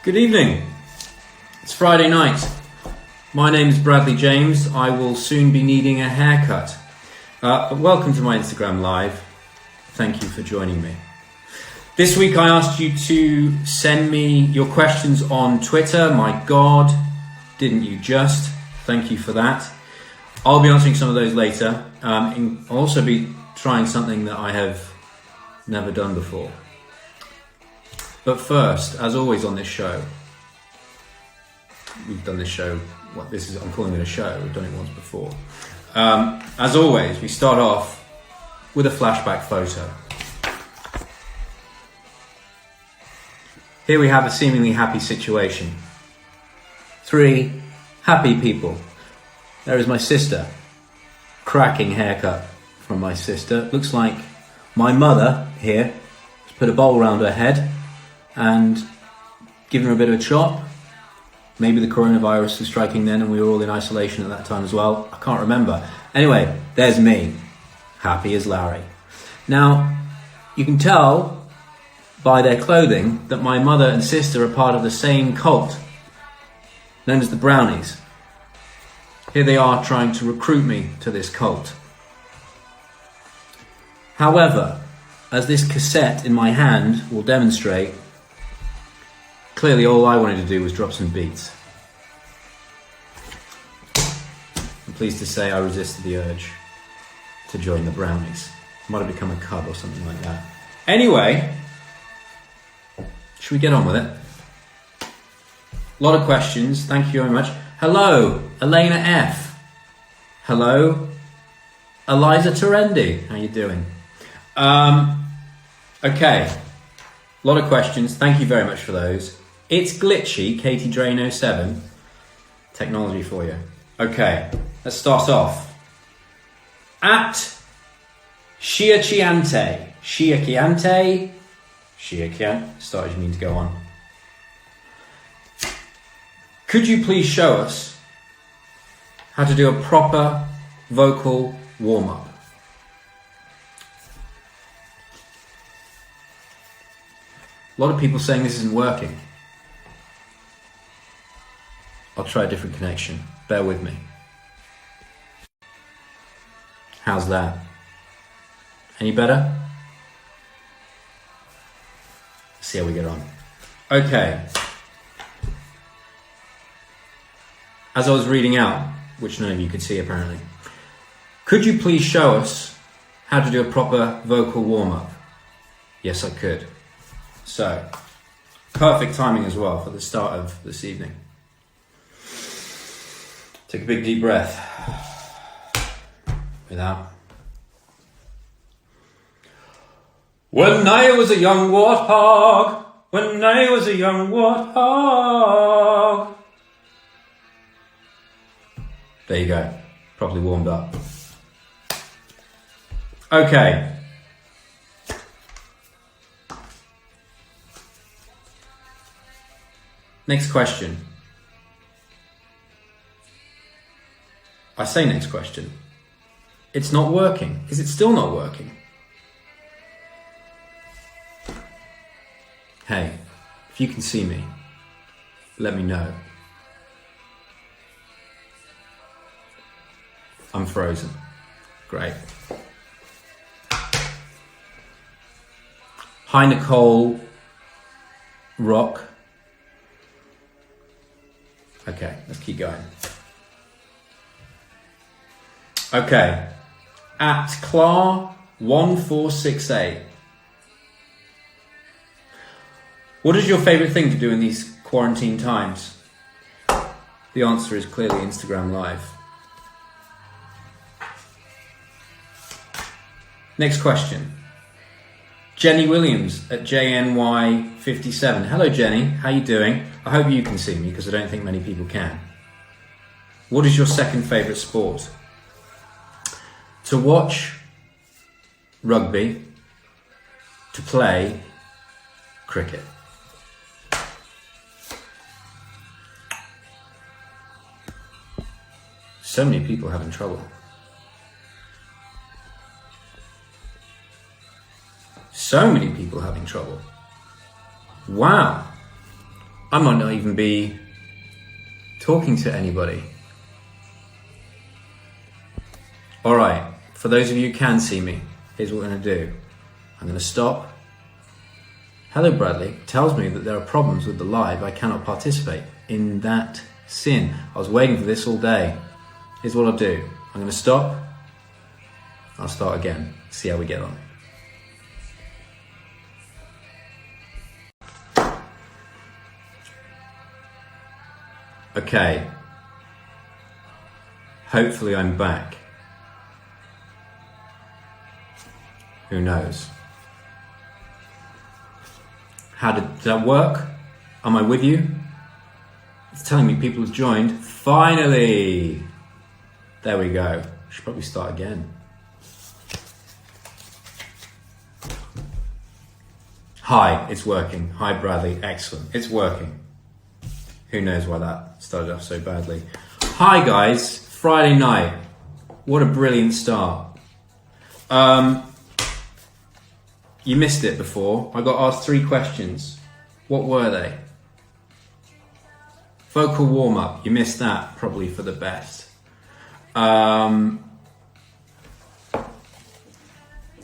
Good evening. It's Friday night. My name is Bradley James. I will soon be needing a haircut. Welcome to my Instagram Live. Thank you for joining me. This week I asked you to send me your questions on Twitter. My God, didn't you just? Thank you for that. I'll be answering some of those later. I'll also be trying something that I have never done before. But first, as always on this show, we've done this show, I'm calling it a show, we've done it once before. As always, we start off with a flashback photo. Here we have a seemingly happy situation. 3 happy people. There is my sister. Cracking haircut from my sister. Looks like my mother here has put a bowl around her head and given her a bit of a chop. Maybe the coronavirus was striking then and we were all in isolation at that time as well. I can't remember. Anyway, there's me. Happy as Larry. Now, you can tell by their clothing that my mother and sister are part of the same cult, known as the Brownies. Here they are trying to recruit me to this cult. However, as this cassette in my hand will demonstrate, clearly all I wanted to do was drop some beats. I'm pleased to say I resisted the urge to join the Brownies. Might have become a cub or something like that. Anyway, should we get on with it? A lot of questions, thank you very much. Hello, Elena F. Hello, Eliza Terendi. How you doing? Okay, a lot of questions, thank you very much for those. It's glitchy, Katie Drano 7. Technology for you. Okay, let's start off. At Shiachiante. Start as you mean to go on. Could you please show us how to do a proper vocal warm-up? A lot of people saying this isn't working. I'll try a different connection. Bear with me. How's that? Any better? Let's see how we get on. Okay. As I was reading out, which none of you could see apparently, could you please show us how to do a proper vocal warm-up? Yes, I could. So, perfect timing as well for the start of this evening. Take a big deep breath. Without. When I was a young warthog, when I was a young warthog. There you go, properly warmed up. Okay. Next question. I say next question. It's not working. Is it still not working? Hey, if you can see me, let me know. I'm frozen. Great. Hi, Nicole. Rock. Okay, let's keep going. Okay. At Clar1468. What is your favourite thing to do in these quarantine times? The answer is clearly Instagram Live. Next question. Jenny Williams at JNY57. Hello Jenny, how you doing? I hope you can see me because I don't think many people can. What is your second favourite sport? To watch rugby, to play cricket. So many people having trouble. So many people having trouble. Wow. I might not even be talking to anybody. All right, for those of you who can see me, here's what we're going to do. I'm going to stop. Hello, Bradley. Tells me that there are problems with the live. I cannot participate in that sin. I was waiting for this all day. Here's what I'll do. I'm going to stop. I'll start again. See how we get on. Okay. Hopefully I'm back. Who knows? Did that work? Am I with you? It's telling me people have joined. Finally! There we go. Should probably start again. Hi, it's working. Hi, Bradley. Excellent. It's working. Who knows why that started off so badly. Hi, guys. Friday night. What a brilliant start. You missed it before. I got asked 3 questions. What were they? Vocal warm-up. You missed that, probably for the best.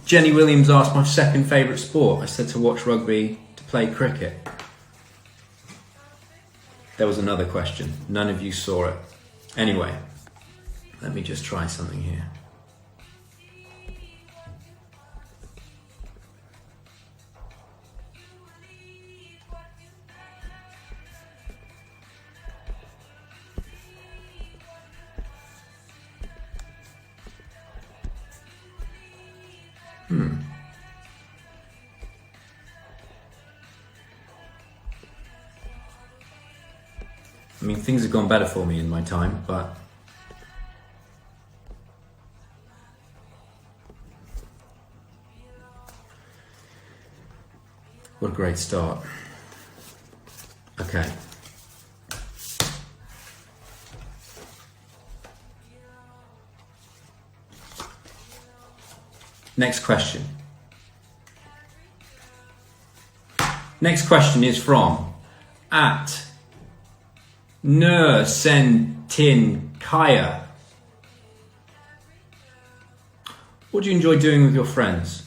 Jenny Williams asked my second favourite sport. I said to watch rugby, to play cricket. There was another question. None of you saw it. Anyway, let me just try something here. I mean, things have gone better for me in my time, but what a great start. Okay. Next question. Next question is from @Sentin_Kaya. What do you enjoy doing with your friends?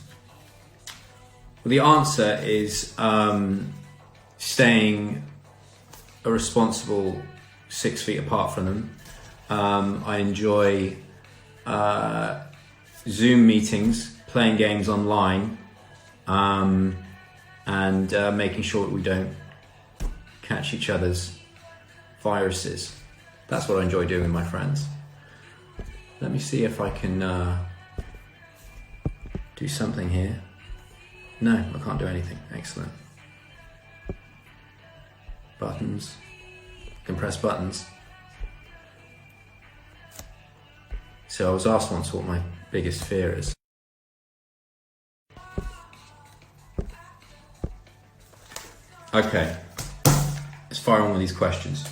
Well, the answer is staying a responsible 6 feet apart from them. I enjoy Zoom meetings, playing games online, and making sure that we don't catch each other's viruses. That's what I enjoy doing with my friends. Let me see if I can do something here. No, I can't do anything. Excellent. Buttons. I can press buttons. So I was asked once what my biggest fear is. Okay, let's fire on with these questions.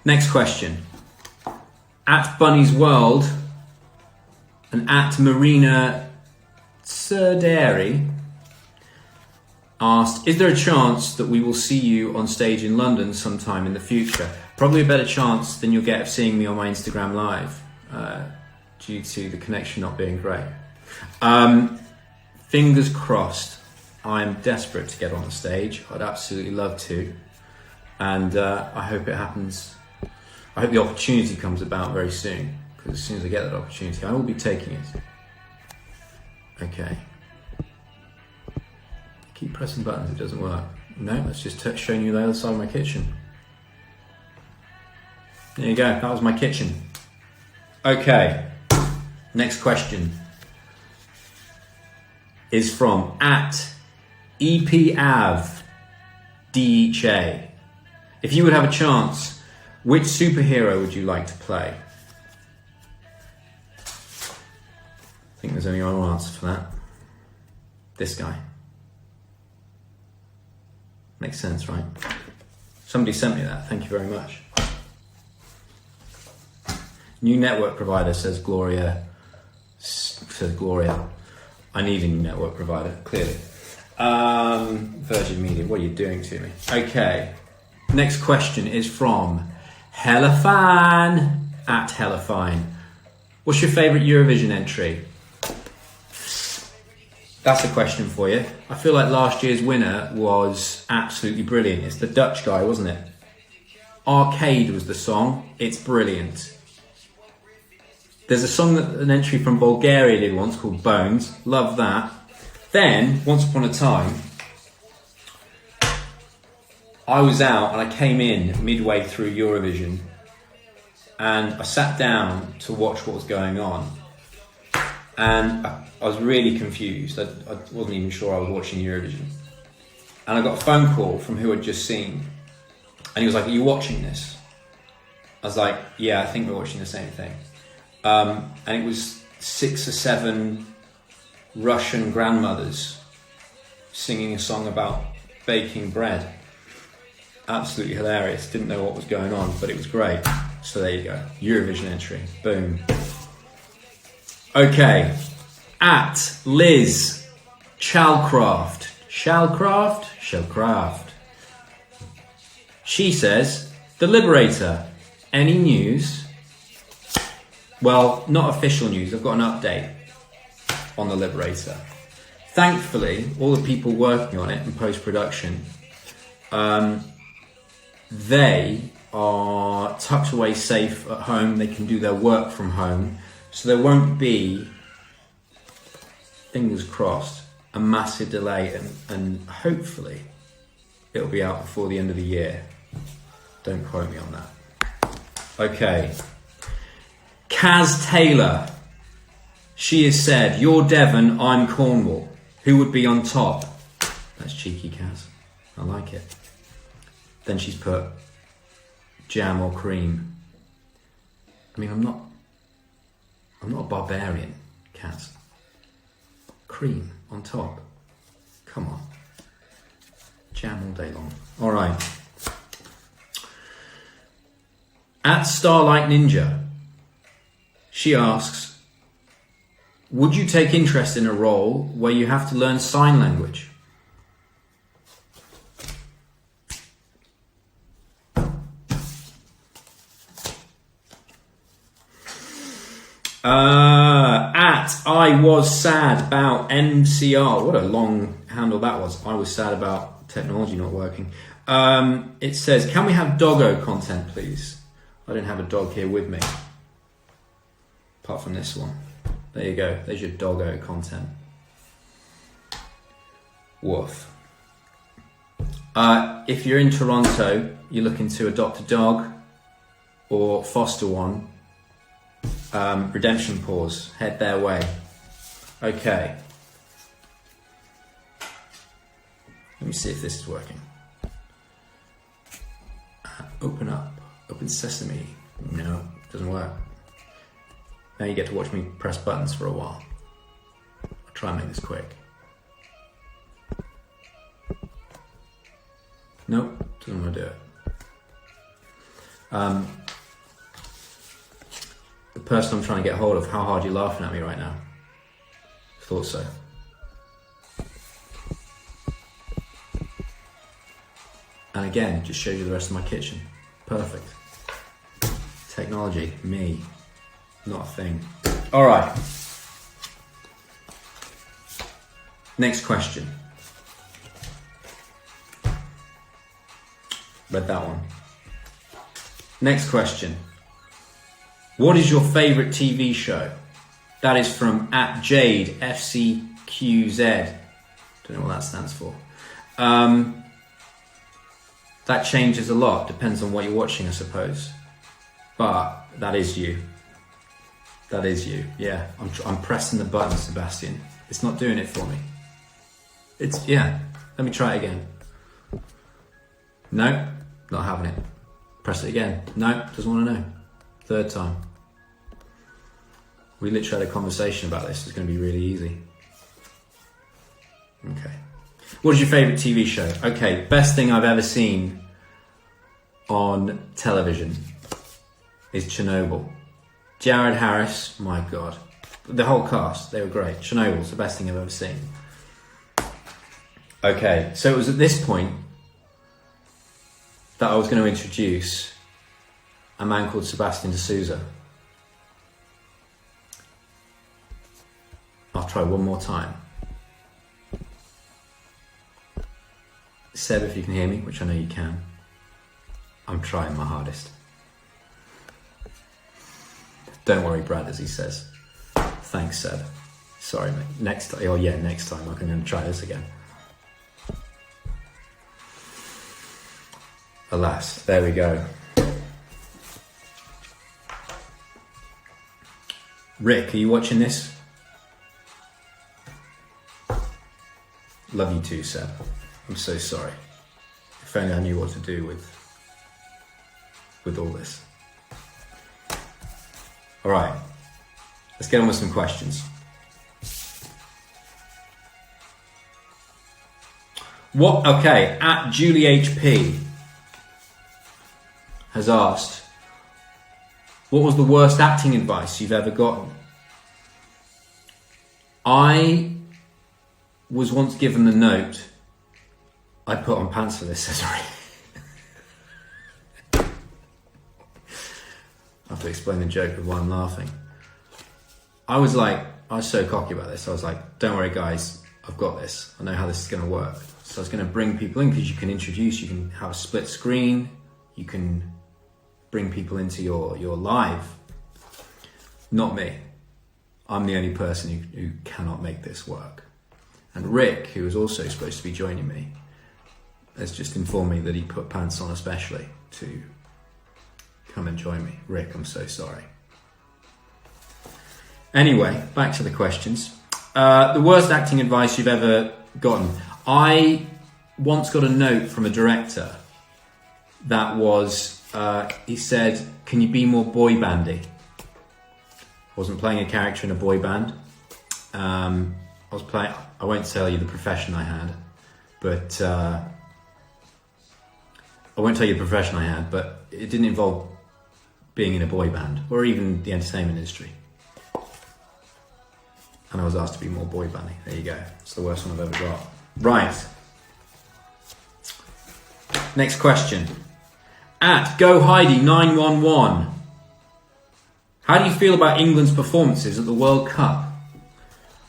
Next question. @Bunny's World and @Marina Serderi asked, is there a chance that we will see you on stage in London sometime in the future? Probably a better chance than you'll get of seeing me on my Instagram live, due to the connection not being great. Fingers crossed. I'm desperate to get on the stage. I'd absolutely love to. And I hope it happens. I hope the opportunity comes about very soon, because as soon as I get that opportunity, I will be taking it. Okay. Keep pressing buttons, it doesn't work. No, that's just showing you the other side of my kitchen. There you go, that was my kitchen. Okay, next question is from @EPAVDJ. If you would have a chance, which superhero would you like to play? I think there's only one answer for that. This guy. Makes sense, right? Somebody sent me that, thank you very much. New network provider, says Gloria. I need a new network provider, clearly. Virgin Media, what are you doing to me? Okay, next question is from Hellafan at Hellafine. What's your favourite Eurovision entry? That's a question for you. I feel like last year's winner was absolutely brilliant. It's the Dutch guy, wasn't it? Arcade was the song. It's brilliant. There's a song that an entry from Bulgaria did once called Bones. Love that. Then, once upon a time, I was out and I came in midway through Eurovision and I sat down to watch what was going on. And I was really confused. I wasn't even sure I was watching Eurovision. And I got a phone call from who I'd just seen. And he was like, "Are you watching this?" I was like, "Yeah, I think we're watching the same thing." And it was 6 or 7 Russian grandmothers singing a song about baking bread. Absolutely hilarious. Didn't know what was going on, but it was great. So there you go. Eurovision entry. Boom. Okay. At Liz Chalcraft. Shellcraft. She says, "The Liberator. Any news?" Well, not official news. I've got an update on The Liberator. Thankfully, all the people working on it in post-production, they are tucked away safe at home. They can do their work from home. So there won't be, fingers crossed, a massive delay, and hopefully it'll be out before the end of the year. Don't quote me on that. Okay. Kaz Taylor. She has said, "You're Devon, I'm Cornwall. Who would be on top?" That's cheeky, Kaz. I like it. Then she's put jam or cream. I mean, I'm not a barbarian, Kaz. Cream on top. Come on. Jam all day long. All right. At Starlight Ninja, she asks, "Would you take interest in a role where you have to learn sign language?" At I was sad about MCR. What a long handle that was. I was sad about technology not working. It says, "Can we have doggo content, please?" I don't have a dog here with me, apart from this one. There you go. There's your doggo content. Woof. If you're in Toronto, you're looking to adopt a dog or foster one, Redemption Paws, head their way. Okay. Let me see if this is working. Open up. Open sesame. No, doesn't work. Now you get to watch me press buttons for a while. I'll try and make this quick. Nope, doesn't want to do it. The person I'm trying to get hold of, how hard are you laughing at me right now? Thought so. And again, it just shows you the rest of my kitchen. Perfect. Technology, me, not a thing. All right. Next question. Read that one. Next question. What is your favourite TV show? That is from at Jade FCQZ. Don't know what that stands for. That changes a lot. Depends on what you're watching, I suppose. But that is you. That is you. Yeah, I'm pressing the button, Sebastian. It's not doing it for me. Yeah. Let me try it again. No, not having it. Press it again. No, doesn't want to know. Third time. We literally had a conversation about this. It's going to be really easy. Okay. What is your favourite TV show? Okay, best thing I've ever seen on television is Chernobyl. Jared Harris, my God. The whole cast, they were great. Chernobyl's the best thing I've ever seen. Okay, so it was at this point that I was going to introduce a man called Sebastian D'Souza. I'll try one more time. Seb, if you can hear me, which I know you can, I'm trying my hardest. Don't worry, Brad, as he says. Thanks, Seb. Sorry, mate. Next time I'm going to try this again. Alas, there we go. Rick, are you watching this? Love you too, Seb. I'm so sorry. If only I knew what to do with all this. All right, let's get on with some questions. At Julie HP has asked, what was the worst acting advice you've ever gotten? I was once given the note, I put on pants for this, sorry. I have to explain the joke of why I'm laughing. I was so cocky about this. I was like, don't worry guys, I've got this. I know how this is going to work. So I was going to bring people in because you can have a split screen. You can bring people into your live. Not me. I'm the only person who cannot make this work. And Rick, who was also supposed to be joining me, has just informed me that he put pants on especially to come and join me. Rick, I'm so sorry. Anyway, back to the questions. The worst acting advice you've ever gotten. I once got a note from a director that was, he said, can you be more boy bandy? I wasn't playing a character in a boy band. I won't tell you the profession I had, but it didn't involve being in a boy band or even the entertainment industry. And I was asked to be more boy bandy. There you go. It's the worst one I've ever got. Right. Next question. At GoHeidi911. How do you feel about England's performances at the World Cup?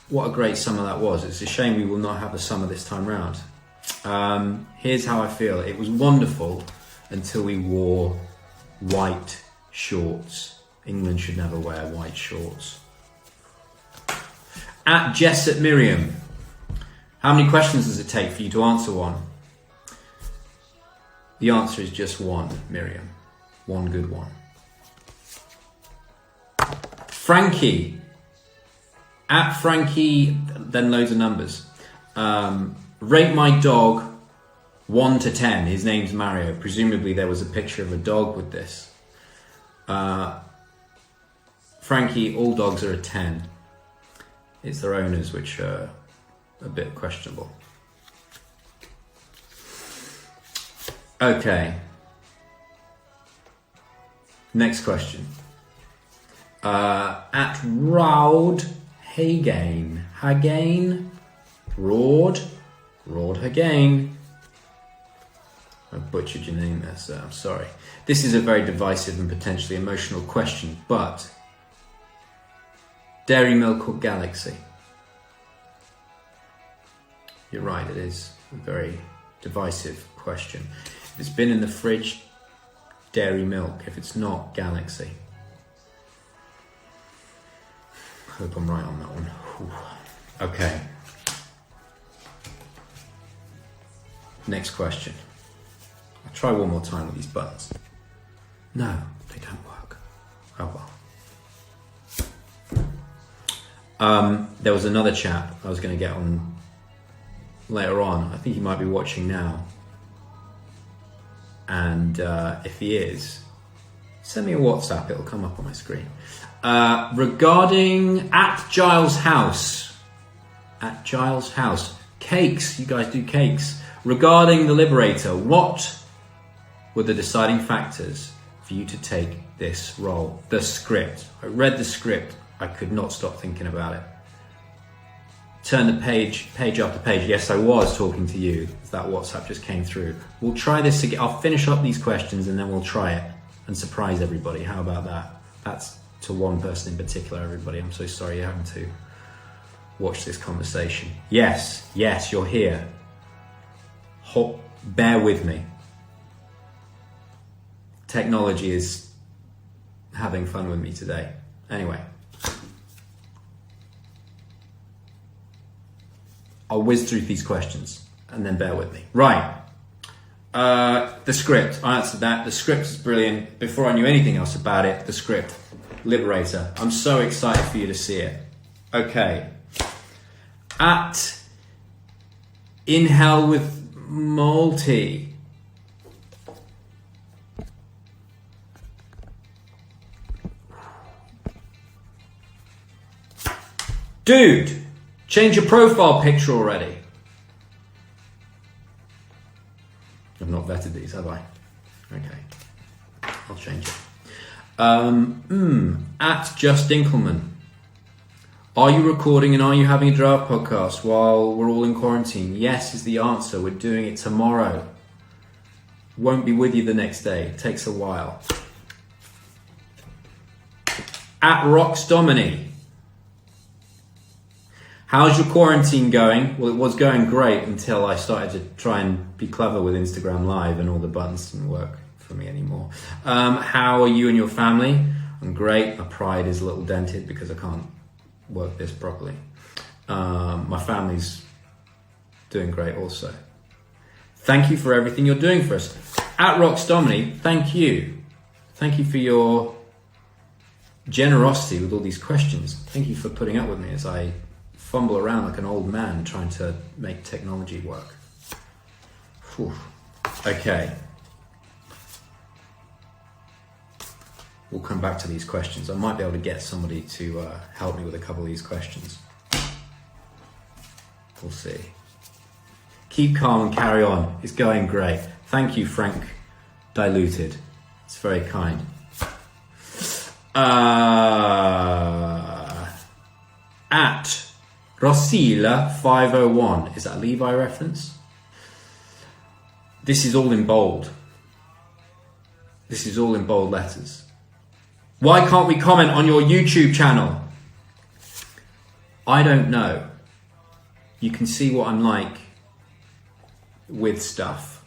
What a great summer that was. It's a shame we will not have a summer this time round. Here's how I feel. It was wonderful until we wore white shorts. England should never wear white shorts. At Jesset Miriam. How many questions does it take for you to answer one? The answer is just one, Miriam. One good one. Frankie. At Frankie, then loads of numbers. Rate my dog 1 to 10. His name's Mario. Presumably there was a picture of a dog with this. Frankie, all dogs are a 10. It's their owners which are a bit questionable. Okay. Next question. At Raud Hagain. Raud Hagain. I butchered your name there, sir. I'm sorry. This is a very divisive and potentially emotional question, but Dairy Milk or Galaxy? You're right, it is a very divisive question. If it's been in the fridge, Dairy Milk. If it's not, Galaxy. Hope I'm right on that one. Whew. Okay. Next question. I'll try one more time with these buttons. No, they don't work. Oh well. There was another chap I was going to get on later on. I think he might be watching now. And if he is, send me a WhatsApp. It'll come up on my screen. Regarding at Giles House. At Giles House. Cakes. You guys do cakes. Regarding The Liberator, what were the deciding factors for you to take this role? The script. I read the script. I could not stop thinking about it. turn the page after page. Yes, I was talking to you. That WhatsApp just came through. We'll try this again. I'll finish up these questions and then we'll try it and surprise everybody. How about that? That's to one person in particular, everybody. I'm so sorry you're having to watch this conversation. Yes, you're here. Bear with me. Technology is having fun with me today. Anyway. I'll whiz through these questions and then bear with me. Right. The script. I answered that. The script is brilliant. Before I knew anything else about it, the script. Liberator. I'm so excited for you to see it. Okay. At In Hell with Multi. Dude, change your profile picture already. I've not vetted these, have I? Okay, I'll change it. At Just Dinkelman. Are you recording and are you having a draft podcast while we're all in quarantine? Yes is the answer. We're doing it tomorrow. Won't be with you the next day. It takes a while. At Rox Domini. How's your quarantine going? Well, it was going great until I started to try and be clever with Instagram Live and all the buttons didn't work for me anymore. How are you and your family? I'm great. My pride is a little dented because I can't work this properly. My family's doing great also. Thank you for everything you're doing for us. At Rox Domini, thank you. Thank you for your generosity with all these questions. Thank you for putting up with me as I fumble around like an old man trying to make technology work. Whew. Okay. We'll come back to these questions. I might be able to get somebody to help me with a couple of these questions. We'll see. Keep calm and carry on. It's going great. Thank you, Frank Diluted. It's very kind. At Rosila 501. Is that a Levi reference? This is all in bold. This is all in bold letters. Why can't we comment on your YouTube channel? I don't know. You can see what I'm like with stuff.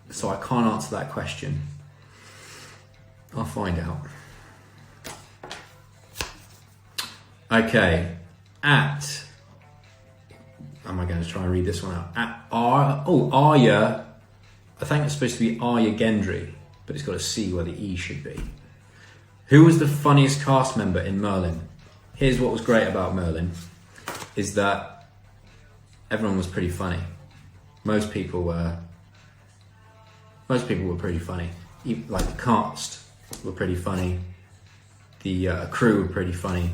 So I can't answer that question. I'll find out. Okay. At, am I going to try and read this one out? At Arya, I think it's supposed to be Arya Gendry, but it's got a C where the E should be. Who was the funniest cast member in Merlin? Here's what was great about Merlin, is that everyone was pretty funny. Most people were pretty funny. Like the cast were pretty funny. The crew were pretty funny.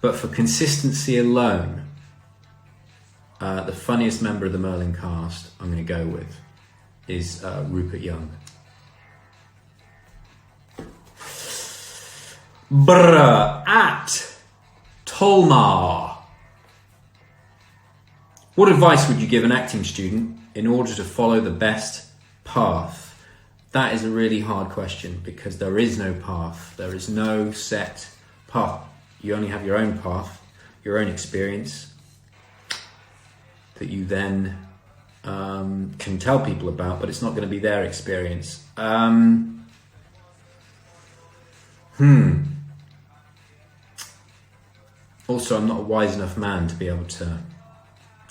But for consistency alone, the funniest member of the Merlin cast I'm going to go with is Rupert Young. At Tolmar. What advice would you give an acting student in order to follow the best path? That is a really hard question because there is no path. There is no set path. You only have your own path, your own experience that you then can tell people about, but it's not going to be their experience. Also, I'm not a wise enough man to be able to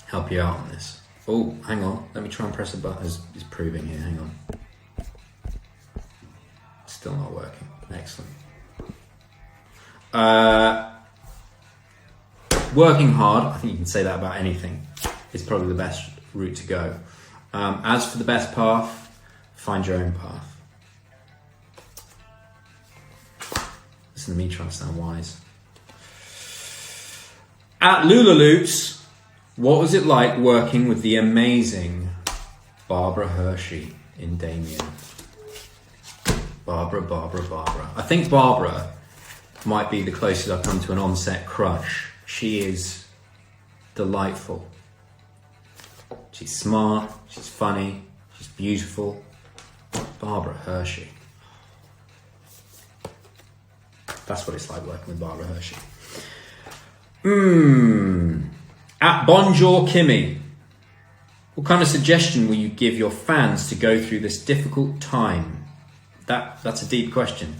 help you out on this. Oh, hang on. Let me try and press a button. It's proving here. Hang on. Still not working. Excellent. Working hard. I think you can say that about anything. It's probably the best route to go. As for the best path, find your own path. Listen to me trying to sound wise. At Lula Loops, what was it like working with the amazing Barbara Hershey in Damien? Barbara. I think Barbara might be the closest I've come to an on-set crush. She is delightful. She's smart, she's funny, she's beautiful. Barbara Hershey. That's what it's like working with Barbara Hershey. At Bonjour Kimmy. What kind of suggestion will you give your fans to go through this difficult time? That's a deep question.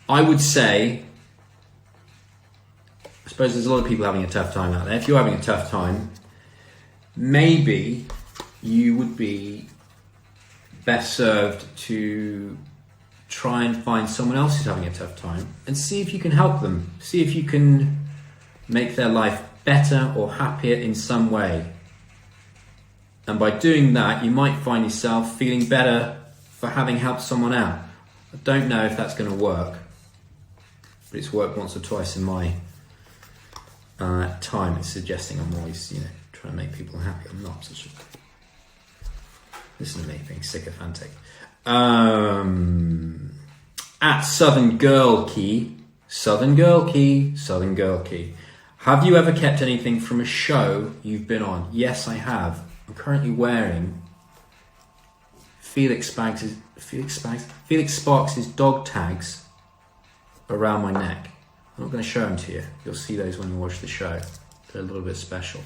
I would say, I suppose there's a lot of people having a tough time out there. If you're having a tough time, maybe you would be best served to try and find someone else who's having a tough time and see if you can help them. See if you can make their life better or happier in some way. And by doing that, you might find yourself feeling better for having helped someone out. I don't know if that's going to work, but it's worked once or twice in my time. It's suggesting I'm always, trying to make people happy. I'm not such a... Listen to me being sycophantic. At Southern Girl Key. Have you ever kept anything from a show you've been on? Yes, I have. I'm currently wearing Felix Sparks' dog tags around my neck. I'm not going to show them to you. You'll see those when you watch the show. They're a little bit special.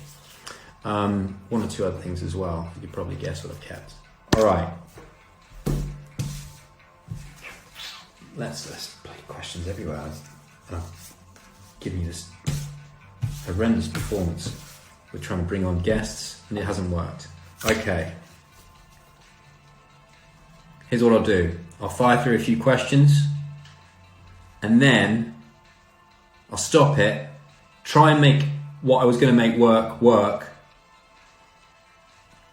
One or two other things as well. You could probably guess what I've kept. All right. Let's play questions everywhere. I've given you this horrendous performance. We're trying to bring on guests and it hasn't worked. Okay. Here's what I'll do. I'll fire through a few questions and then I'll stop it, try and make what I was going to make work,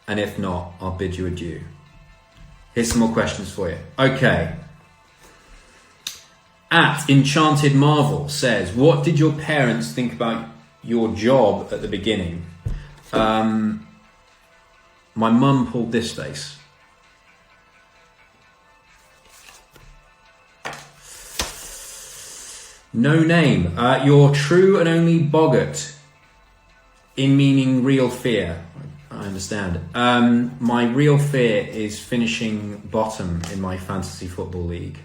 and if not, I'll bid you adieu. Here's some more questions for you. Okay. At Enchanted Marvel says, what did your parents think about your job at the beginning? My mum pulled this face. No name. Your true and only boggart, in meaning real fear. I understand. My real fear is finishing bottom in my fantasy football league.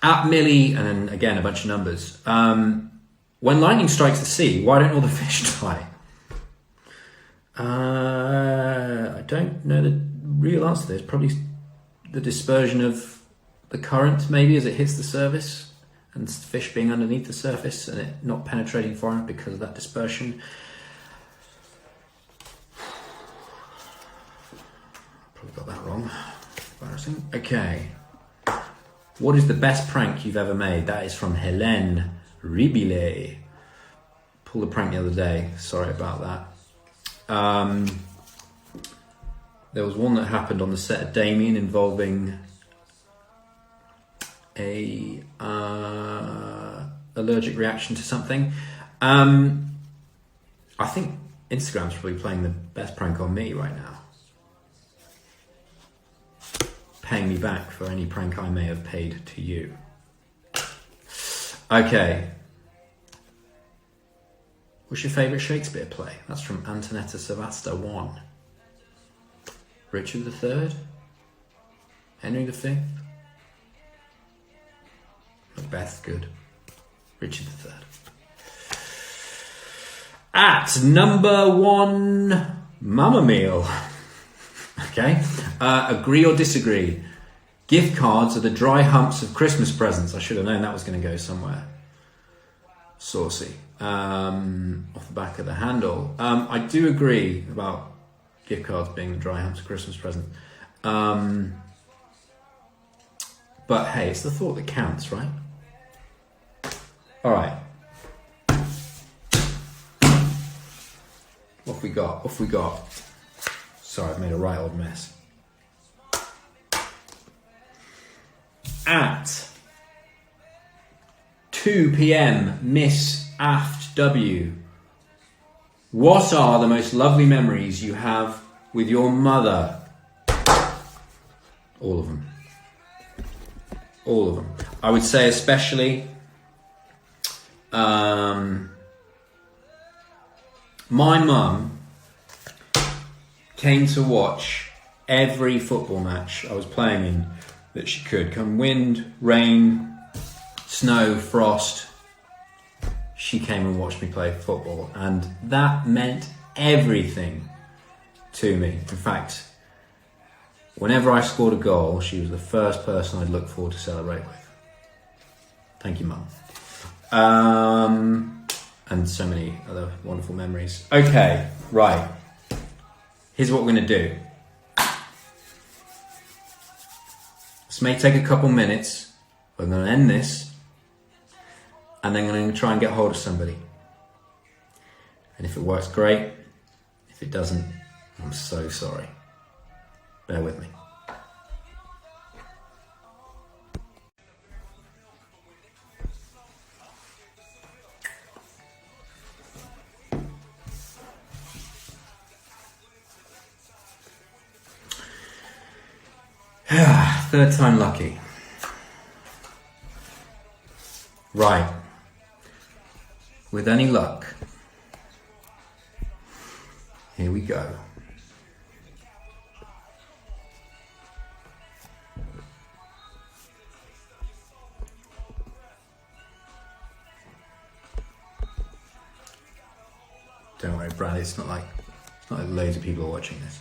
At Millie, and then again a bunch of numbers. When lightning strikes the sea, why don't all the fish die? I don't know the real answer to this. Probably the dispersion of the current, maybe, as it hits the surface, and fish being underneath the surface and it not penetrating far enough because of that dispersion. Probably got that wrong. Embarrassing. Okay. What is the best prank you've ever made? That is from Helene Ribile. Pulled a prank the other day. Sorry about that. There was one that happened on the set of Damien involving a allergic reaction to something. I think Instagram's probably playing the best prank on me right now. Paying me back for any prank I may have paid to you. Okay. What's your favourite Shakespeare play? That's from Antonetta Savasta 1. Richard III? Henry V? Macbeth's good. Richard III. At number 1, Mamma Meal. Okay. Agree or disagree? Gift cards are the dry humps of Christmas presents. I should have known that was going to go somewhere saucy. Off the back of the handle. I do agree about gift cards being the dry humps of Christmas present. But hey, it's the thought that counts, right? All right. What have we got? Sorry, I've made a right old mess. At 2 p.m, Miss Aft W. What are the most lovely memories you have with your mother? All of them. All of them. I would say especially my mum came to watch every football match I was playing in that she could. Come wind, rain, snow, frost. She came and watched me play football, and that meant everything to me. In fact, whenever I scored a goal, she was the first person I'd look forward to celebrate with. Thank you, Mum. And so many other wonderful memories. Okay, right. Here's what we're going to do. This may take a couple minutes. We're going to end this. And then I'm going to try and get hold of somebody. And if it works, great. If it doesn't, I'm so sorry. Bear with me. Third time lucky. Right. With any luck, here we go. Don't worry, Brad, it's not like loads of people are watching this.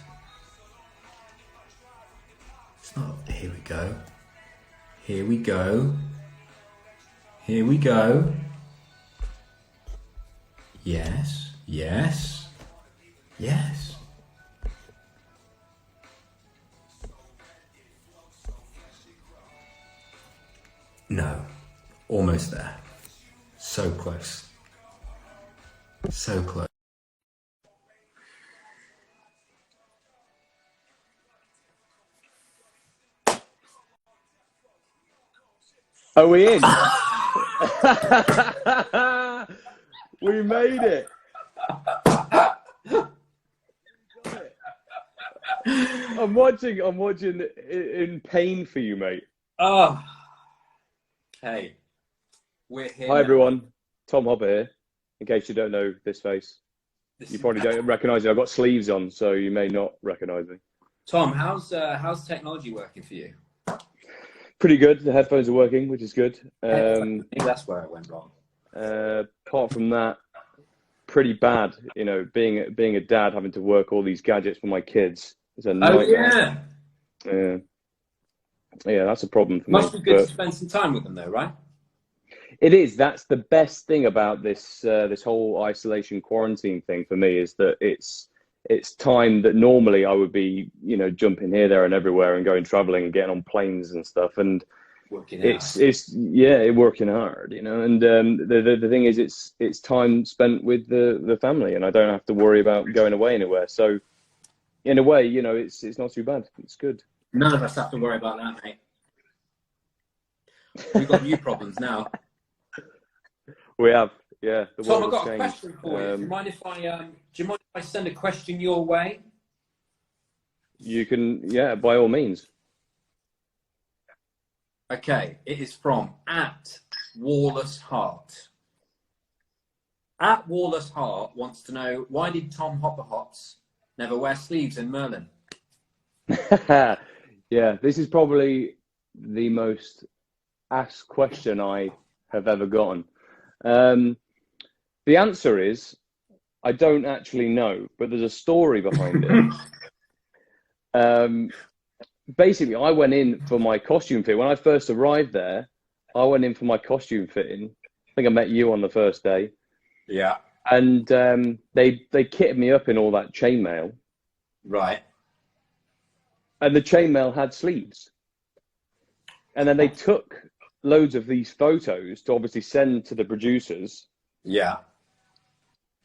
It's not. Here we go. Here we go. Here we go. Yes, yes, yes. No, almost there. So close. So close. Are we in? We made it. I'm watching in pain for you, mate. Oh. Hey. We're here. Hi, everyone. Tom Hopper here. In case you don't know this face. You probably don't recognise me. I've got sleeves on, so you may not recognise me. Tom, how's technology working for you? Pretty good. The headphones are working, which is good. I think that's where it went wrong. Apart from that, pretty bad. You know, being a dad, having to work all these gadgets for my kids is a nightmare. Yeah. Yeah, that's a problem for me. Must be good to spend some time with them, though, right? It is. That's the best thing about this whole isolation quarantine thing for me, is that it's time that normally I would be, you know, jumping here, there, and everywhere, and going traveling and getting on planes and stuff, and it's working hard, you know. And the thing is, it's time spent with the family, and I don't have to worry about going away anywhere. So, in a way, you know, it's not too bad. It's good. None of us have to worry about that, mate. We've got new problems now. We have, yeah. Tom, I've got a question for you. Do you mind if I send a question your way? You can, yeah, by all means. Okay, it is from @Warless Heart wants to know, why did Tom Hopperhots never wear sleeves in Merlin? Yeah, this is probably the most asked question I have ever gotten. The answer is, I don't actually know, but there's a story behind it. Basically, I went in for my costume fit. When I first arrived there, I went in for my costume fitting. I think I met you on the first day. Yeah. And they kitted me up in all that chainmail. Right. And the chainmail had sleeves. And then they took loads of these photos to obviously send to the producers. Yeah.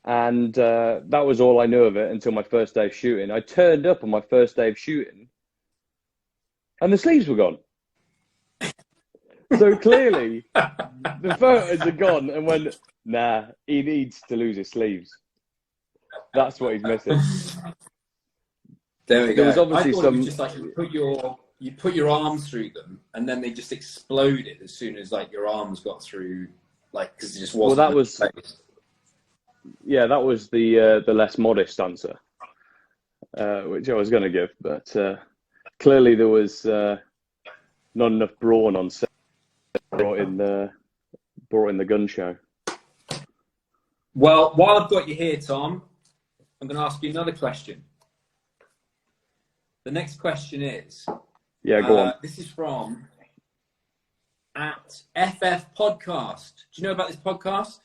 And that was all I knew of it until my first day of shooting. I turned up on my first day of shooting, and the sleeves were gone. So clearly, the photos are gone, and went, nah, he needs to lose his sleeves. That's what he's missing. There we go. There was obviously I thought it was just like you put your you put your arms through them, and then they just exploded as soon as like your arms got through, like because it just wasn't. Well, that was that was the less modest answer, which I was going to give, but clearly there was not enough brawn on set. Brought in the gun show. Well, while I've got you here, Tom, I'm going to ask you another question. The next question is... Yeah, go on. This is from @FF Podcast. Do you know about this podcast?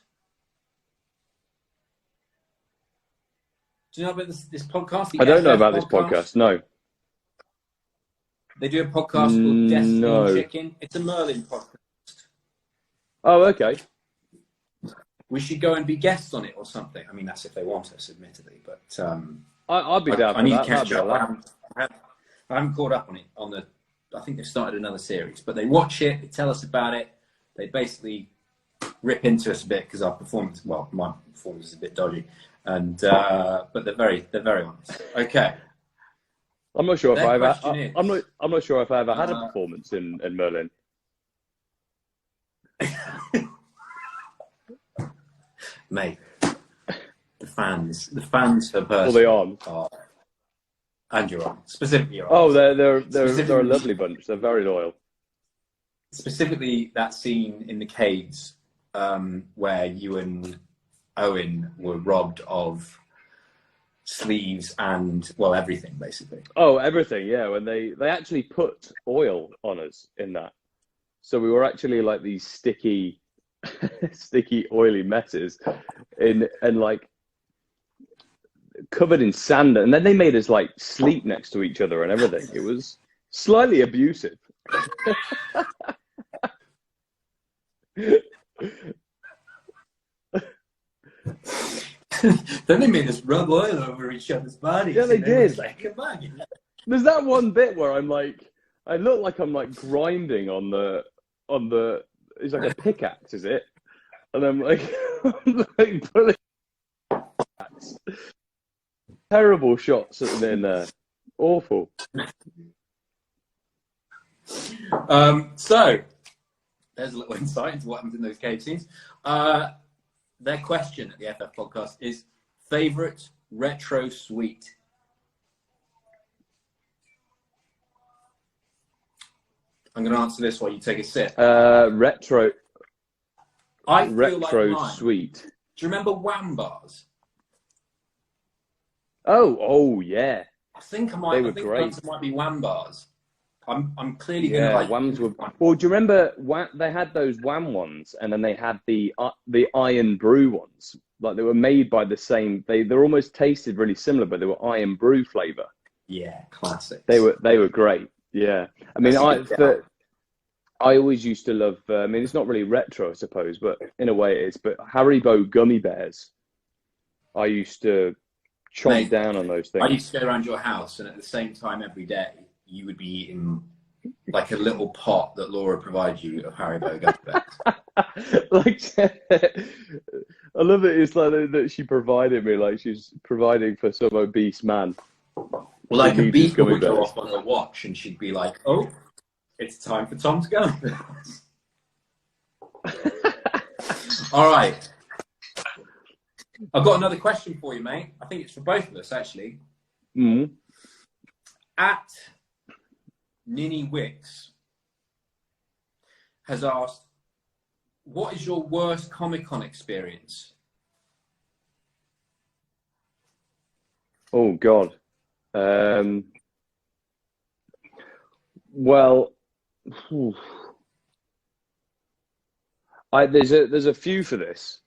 Do you know about this podcast? I don't know about this podcast, no. They do a podcast called Destiny Chicken. It's a Merlin podcast. Oh, okay. We should go and be guests on it or something. I mean, that's if they want us, admittedly. But I'd be down for that. I need to catch up. I haven't caught up on it. I think they've started another series, but they watch it. They tell us about it. They basically rip into us a bit because our performance, well, my performance is a bit dodgy, and but they're very honest. Okay. I'm not sure if I'm not sure if I ever had a performance in Merlin. Mate, the fans for person. Well, they are. And your arm, specifically your arm. Oh, they're a lovely bunch. They're very loyal. Specifically, that scene in the caves where you and Owen were robbed of sleeves and everything basically. Oh, everything, yeah. When they actually put oil on us in that, so we were actually like these sticky, oily messes and like covered in sand, and then they made us like sleep next to each other and everything. It was slightly abusive. Then they made us rub oil over each other's bodies. Yeah, they did. Like, come on. There's that one bit where I'm like, I look like I'm like grinding on the. It's like a pickaxe, is it? And I'm like, pulling. Terrible shots in there. Awful. So, there's a little insight into what happens in those cave scenes. Their question at the FF Podcast is favourite retro sweet. I'm going to answer this while you take a sip. Retro sweet. Do you remember Wham bars? Oh yeah. I think it might be Wham bars. I'm clearly going to like. Whams were. Well, do you remember they had those Wham ones, and then they had the Iron Brew ones. Like they were made by the same. They're almost tasted really similar, but they were Iron Brew flavor. Yeah, classics. They were great. Yeah, I mean, I always used to love. I mean, it's not really retro, I suppose, but in a way it is. But Haribo gummy bears, I used to chomp down on those things. I used to go around your house, and at the same time every day, you would be eating like a little pot that Laura provided you of Haribo gummy bears. Like, I love it. It's like that she provided me, like she's providing for some obese man. Well, like a beeper would go off on her watch, and she'd be like, "Oh, it's time for Tom to go." All right. I've got another question for you, mate. I think it's for both of us, actually. Mm-hmm. At Ninny Wicks has asked, what is your worst Comic-Con experience? Oh, God. Well, there's a few for this,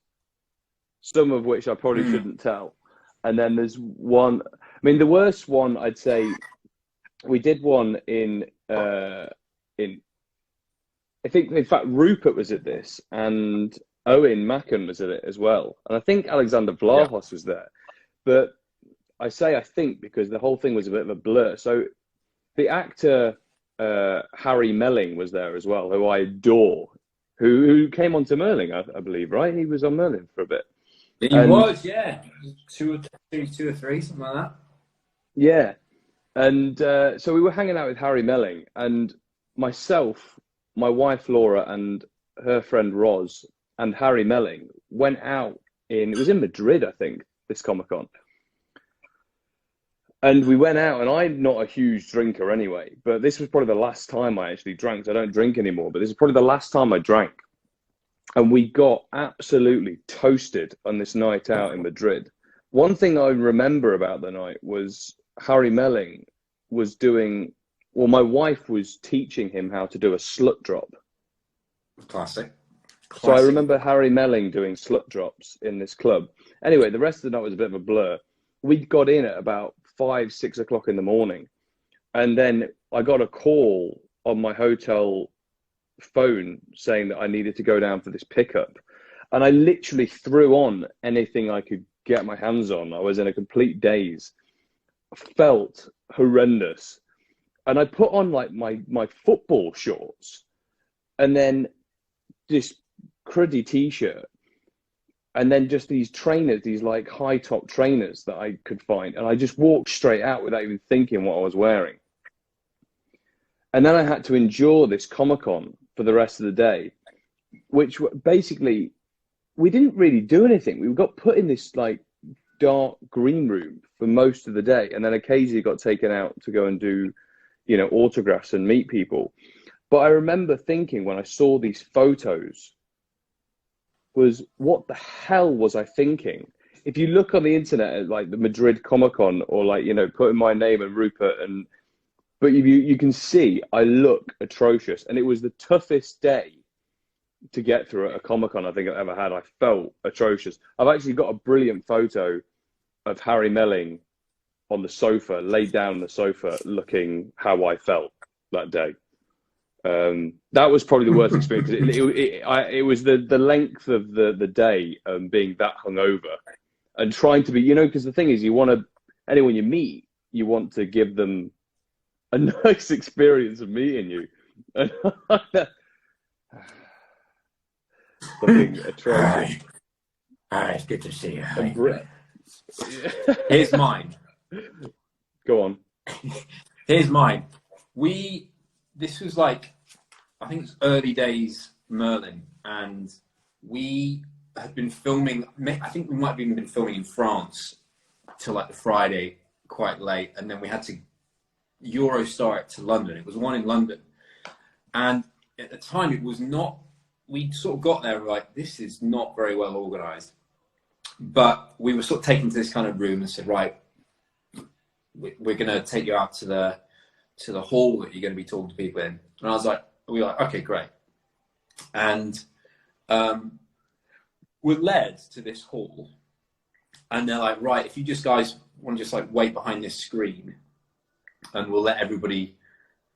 some of which I probably shouldn't tell. And then there's one, I mean, the worst one, I'd say, we did one in I think, in fact, Rupert was at this, and Owen Macken was at it as well. And I think Alexander Vlahos was there. But I say I think because the whole thing was a bit of a blur. So the actor Harry Melling was there as well, who I adore, who came on to Merlin, I believe, right? He was on Merlin for a bit. He was, yeah. Two or three, something like that. Yeah. And so we were hanging out with Harry Melling, and myself, my wife Laura, and her friend Roz, and Harry Melling went out it was in Madrid, I think, this Comic-Con. And we went out, and I'm not a huge drinker anyway, but this was probably the last time I actually drank. I don't drink anymore, but this is probably the last time I drank. And we got absolutely toasted on this night out in Madrid. One thing I remember about the night was Harry Melling was my wife was teaching him how to do a slut drop. Classic. So I remember Harry Melling doing slut drops in this club. Anyway, the rest of the night was a bit of a blur. We got in at about 5, 6 o'clock in the morning. And then I got a call on my hotel phone saying that I needed to go down for this pickup. And I literally threw on anything I could get my hands on. I was in a complete daze. Felt horrendous. And I put on like my football shorts and then this cruddy t-shirt and then just these trainers, these like high top trainers that I could find. And I just walked straight out without even thinking what I was wearing. And then I had to endure this Comic-Con for the rest of the day, which basically we didn't really do anything. We got put in this like dark green room for most of the day, and then occasionally got taken out to go and do, autographs and meet people. But I remember thinking when I saw these photos was, what the hell was I thinking? If you look on the internet at like the Madrid Comic-Con or like, put in my name and Rupert but you can see I look atrocious, and it was the toughest day to get through at a Comic-Con I think I've ever had. I felt atrocious. I've actually got a brilliant photo of Harry Melling on the sofa, laid down on the sofa, looking how I felt that day. That was probably the worst experience. It was the length of the day, being that hungover and trying to be, because the thing is, anyone you meet, you want to give them a nice experience of meeting you. Looking atrocious. Hi, it's good to see you. Here's mine. Go on. Here's mine. This was like, I think it's early days Merlin, and we had been filming, I think we might have even been filming in France till like the Friday quite late, and then we had to Eurostar it to London. It was one in London, and at the time it was not, we sort of got there and were like, this is not very well organised. But we were sort of taken to this kind of room and said, right, we're going to take you out to the hall that you're going to be talking to people in. And we were like, okay, great. And we're led to this hall, and they're like, right, if you guys want to just like wait behind this screen, and we'll let everybody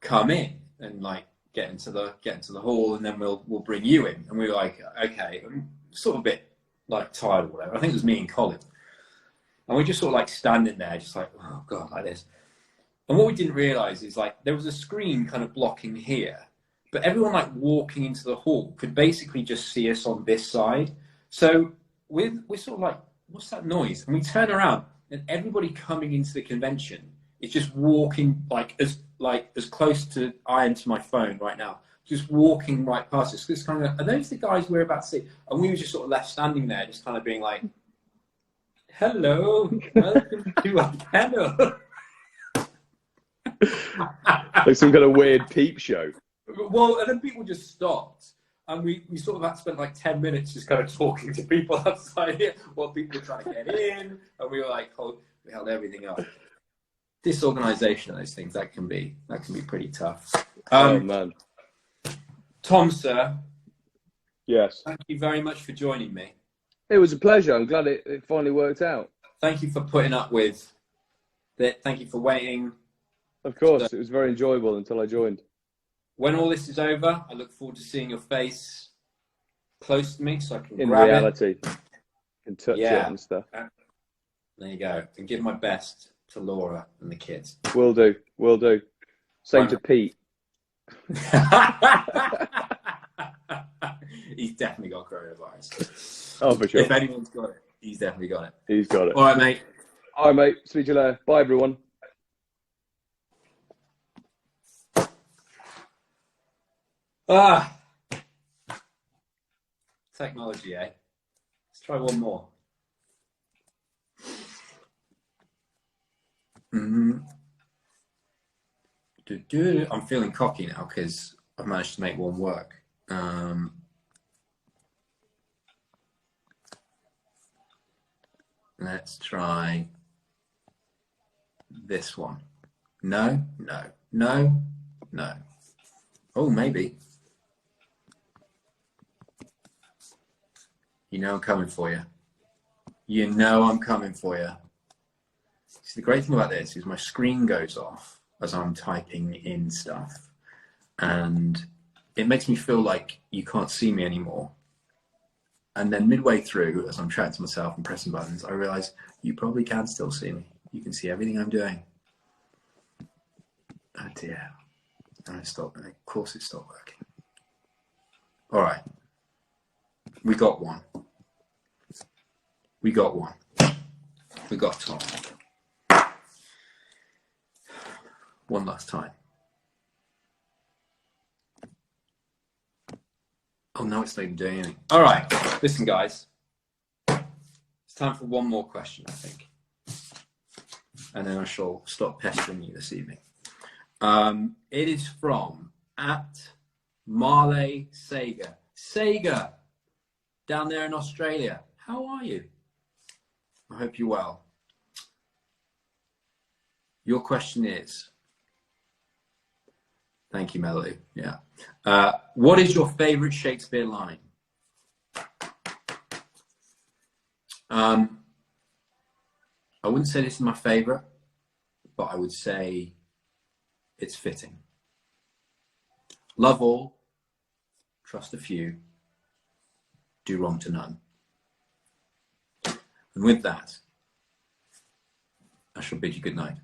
come in and like get into the hall, and then we'll bring you in. And we were like, okay, I'm sort of a bit like tired or whatever. I think it was me and Colin. And we're just sort of like standing there, just like, oh God, like this. And what we didn't realise is like there was a screen kind of blocking here, but everyone like walking into the hall could basically just see us on this side. So we're sort of like, what's that noise? And we turn around, and everybody coming into the convention is just walking as close to I am to my phone right now, just walking right past us. It's kind of, are those the guys we're about to see? And we were just sort of left standing there, just kind of being like, hello, welcome to our panel. Like some kind of weird peep show. Well, and then people just stopped, and we sort of had to spend like 10 minutes just kind of talking to people outside here while people were trying to get in, and we were like, we held everything up. Disorganisation of those things, that can be pretty tough. Oh man. Tom, sir. Yes. Thank you very much for joining me. It was a pleasure. I'm glad it finally worked out. Thank you for putting up with it. Thank you for waiting. Of course, it was very enjoyable until I joined. When all this is over, I look forward to seeing your face close to me so I can in grab reality, it. And touch it and stuff. There you go. And give my best to Laura and the kids. Will do. Same to Pete. He's definitely got coronavirus. Oh, for sure. If anyone's got it, he's definitely got it. He's got it. All right, mate. All right, mate. Speak to you later. Bye, everyone. Ah, technology, eh? Let's try one more. I'm feeling cocky now because I've managed to make one work. Let's try this one. No, no, no, no. Oh, maybe. You know I'm coming for you. You know I'm coming for you. See, the great thing about this is my screen goes off as I'm typing in stuff. And it makes me feel like you can't see me anymore. And then midway through, as I'm chatting to myself and pressing buttons, I realize you probably can still see me. You can see everything I'm doing. Oh dear. And it stopped. And of course it stopped working. All right. We got one. We got one. We got Tom. One last time. Oh, no, it's not even doing anything. All right. Listen, guys. It's time for one more question, I think. And then I shall stop pestering you this evening. It is from @Marley Sager. Sager, down there in Australia. How are you? I hope you're well. Your question is, thank you, Melody. Yeah. What is your favorite Shakespeare line? I wouldn't say this is my favorite, but I would say it's fitting. Love all, trust a few, do wrong to none. And with that, I shall bid you good night.